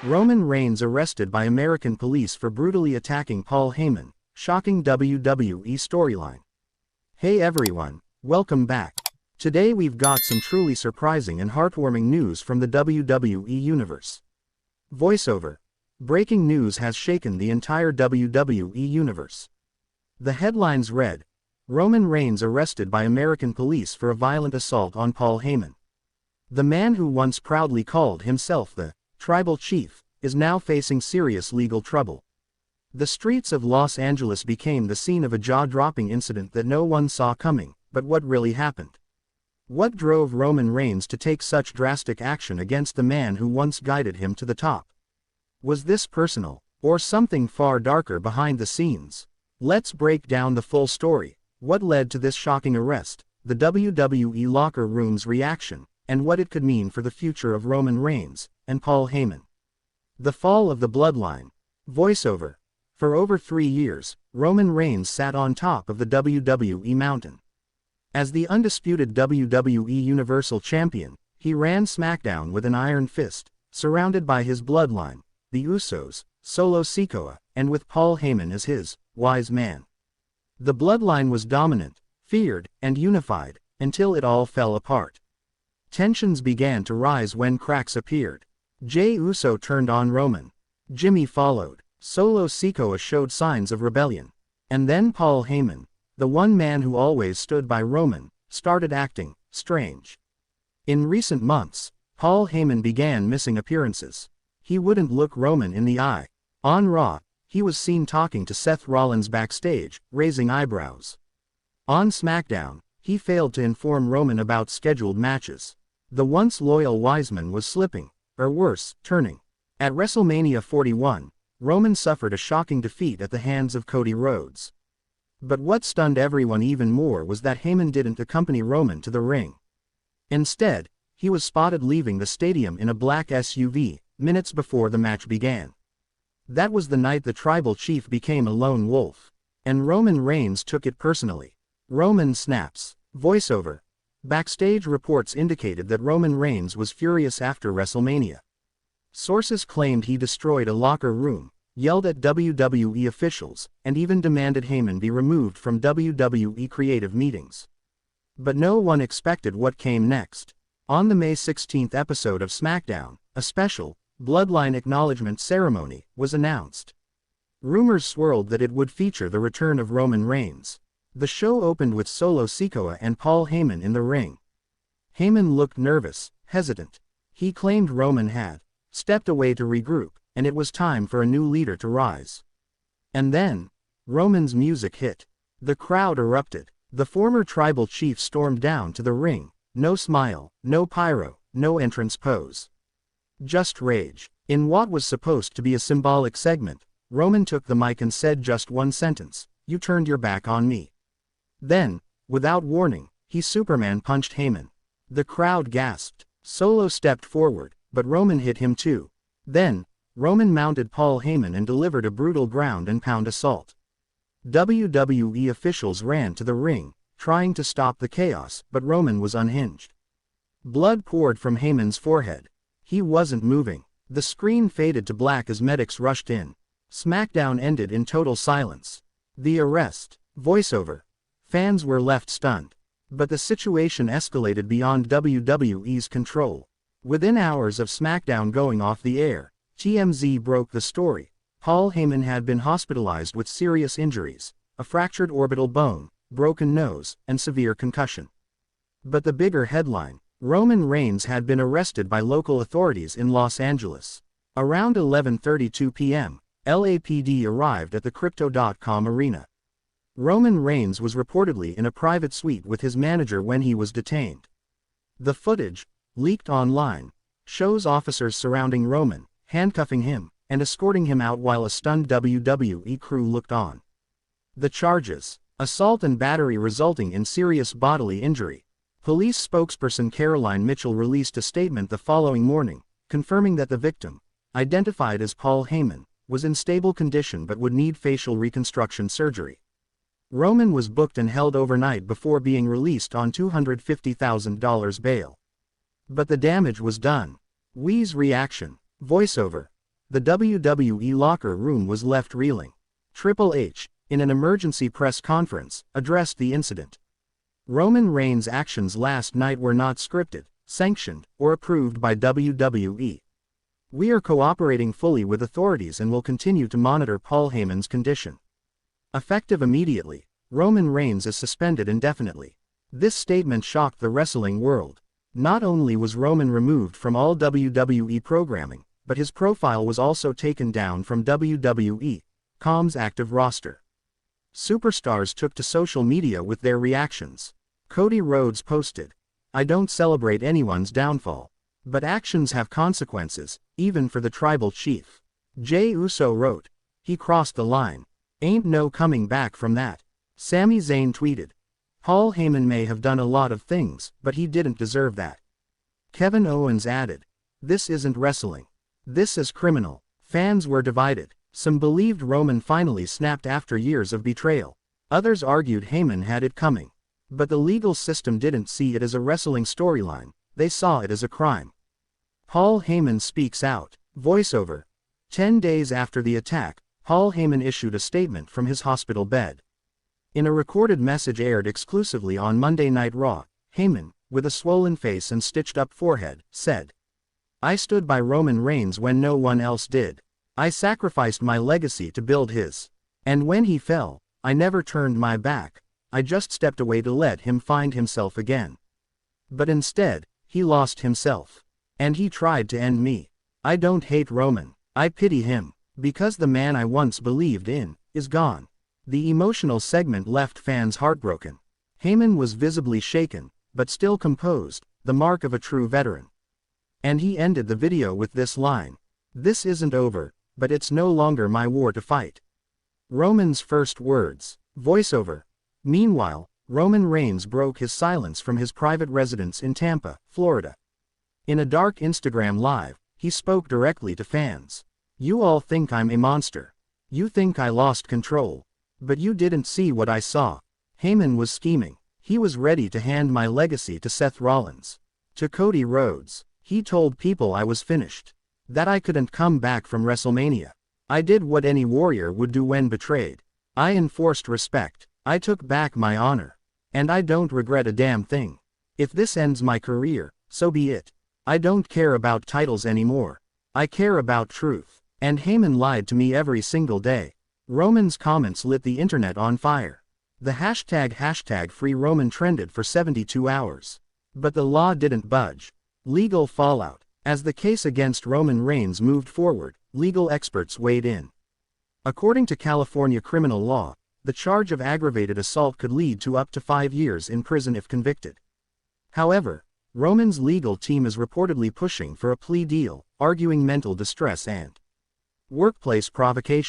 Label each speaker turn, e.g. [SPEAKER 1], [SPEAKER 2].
[SPEAKER 1] Roman Reigns arrested by American police for brutally attacking Paul Heyman, shocking WWE storyline. Hey everyone, welcome back. Today we've got some truly surprising and heartwarming news from the WWE Universe. Voiceover. Breaking news has shaken the entire WWE Universe. The headlines read, Roman Reigns arrested by American police for a violent assault on Paul Heyman. The man who once proudly called himself the Tribal Chief is now facing serious legal trouble. The streets of Los Angeles became the scene of a jaw-dropping incident that no one saw coming, but what really happened? What drove Roman Reigns to take such drastic action against the man who once guided him to the top? Was this personal, or something far darker behind the scenes? Let's break down the full story, what led to this shocking arrest, the WWE locker room's reaction, and what it could mean for the future of Roman Reigns and Paul Heyman. The fall of the bloodline. Voiceover. For over 3 years, Roman Reigns sat on top of the WWE mountain. As the undisputed WWE Universal Champion, he ran SmackDown with an iron fist, surrounded by his bloodline, the Usos, Solo Sikoa, and with Paul Heyman as his wise man. The bloodline was dominant, feared, and unified, until it all fell apart. Tensions began to rise when cracks appeared. Jey Uso turned on Roman. Jimmy followed. Solo Sikoa showed signs of rebellion. And then Paul Heyman, the one man who always stood by Roman, started acting strange. In recent months, Paul Heyman began missing appearances. He wouldn't look Roman in the eye. On Raw, he was seen talking to Seth Rollins backstage, raising eyebrows. On SmackDown, he failed to inform Roman about scheduled matches. The once loyal Wiseman was slipping, or worse, turning. At WrestleMania 41, Roman suffered a shocking defeat at the hands of Cody Rhodes. But what stunned everyone even more was that Heyman didn't accompany Roman to the ring. Instead, he was spotted leaving the stadium in a black SUV, minutes before the match began. That was the night the Tribal Chief became a lone wolf. And Roman Reigns took it personally. Roman snaps. Voiceover. Backstage reports indicated that Roman Reigns was furious after WrestleMania. Sources claimed he destroyed a locker room, yelled at WWE officials, and even demanded Heyman be removed from WWE creative meetings. But no one expected what came next. On the May 16 episode of SmackDown, a special, Bloodline Acknowledgement ceremony was announced. Rumors swirled that it would feature the return of Roman Reigns. The show opened with Solo Sikoa and Paul Heyman in the ring. Heyman looked nervous, hesitant. He claimed Roman had stepped away to regroup, and it was time for a new leader to rise. And then, Roman's music hit. The crowd erupted. The former Tribal Chief stormed down to the ring. No smile, no pyro, no entrance pose. Just rage. In what was supposed to be a symbolic segment, Roman took the mic and said just one sentence, "You turned your back on me." Then, without warning, he Superman punched Heyman. The crowd gasped. Solo stepped forward, but Roman hit him too. Then, Roman mounted Paul Heyman and delivered a brutal ground and pound assault. WWE officials ran to the ring, trying to stop the chaos, but Roman was unhinged. Blood poured from Heyman's forehead. He wasn't moving. The screen faded to black as medics rushed in. SmackDown ended in total silence. The arrest. Voiceover. Fans were left stunned. But the situation escalated beyond WWE's control. Within hours of SmackDown going off the air, TMZ broke the story. Paul Heyman had been hospitalized with serious injuries, a fractured orbital bone, broken nose, and severe concussion. But the bigger headline, Roman Reigns had been arrested by local authorities in Los Angeles. Around 11:32 p.m., LAPD arrived at the Crypto.com arena. Roman Reigns was reportedly in a private suite with his manager when he was detained. The footage, leaked online, shows officers surrounding Roman, handcuffing him, and escorting him out while a stunned WWE crew looked on. The charges: assault and battery resulting in serious bodily injury. Police spokesperson Caroline Mitchell released a statement the following morning, confirming that the victim, identified as Paul Heyman, was in stable condition but would need facial reconstruction surgery. Roman was booked and held overnight before being released on $250,000 bail. But the damage was done. Wee's reaction. Voiceover. The WWE locker room was left reeling. Triple H, in an emergency press conference, addressed the incident. Roman Reigns' actions last night were not scripted, sanctioned, or approved by WWE. We are cooperating fully with authorities and will continue to monitor Paul Heyman's condition. Effective immediately, Roman Reigns is suspended indefinitely. This statement shocked the wrestling world. Not only was Roman removed from all WWE programming, but his profile was also taken down from WWE.com's active roster. Superstars took to social media with their reactions. Cody Rhodes posted, "I don't celebrate anyone's downfall. But actions have consequences, even for the tribal chief." Jey Uso wrote, "He crossed the line. Ain't no coming back from that." Sami Zayn tweeted, "Paul Heyman may have done a lot of things, but he didn't deserve that." Kevin Owens added, "This isn't wrestling. This is criminal." Fans were divided. Some believed Roman finally snapped after years of betrayal. Others argued Heyman had it coming. But the legal system didn't see it as a wrestling storyline, they saw it as a crime. Paul Heyman speaks out. Voiceover. 10 days after the attack, Paul Heyman issued a statement from his hospital bed. In a recorded message aired exclusively on Monday Night Raw, Heyman, with a swollen face and stitched-up forehead, said, "I stood by Roman Reigns when no one else did. I sacrificed my legacy to build his. And when he fell, I never turned my back. I just stepped away to let him find himself again. But instead, he lost himself. And he tried to end me. I don't hate Roman. I pity him. Because the man I once believed in, is gone." The emotional segment left fans heartbroken. Heyman was visibly shaken, but still composed, the mark of a true veteran. And he ended the video with this line, "This isn't over, but it's no longer my war to fight." Roman's first words. Voiceover. Meanwhile, Roman Reigns broke his silence from his private residence in Tampa, Florida. In a dark Instagram Live, he spoke directly to fans. "You all think I'm a monster. You think I lost control. But you didn't see what I saw. Heyman was scheming. He was ready to hand my legacy to Seth Rollins. To Cody Rhodes. He told people I was finished. That I couldn't come back from WrestleMania. I did what any warrior would do when betrayed. I enforced respect. I took back my honor. And I don't regret a damn thing. If this ends my career, so be it. I don't care about titles anymore. I care about truth. And Heyman lied to me every single day." Roman's comments lit the internet on fire. The hashtag Free Roman trended for 72 hours. But the law didn't budge. Legal fallout. As the case against Roman Reigns moved forward, legal experts weighed in. According to California criminal law, the charge of aggravated assault could lead to up to 5 years in prison if convicted. However, Roman's legal team is reportedly pushing for a plea deal, arguing mental distress and workplace provocation.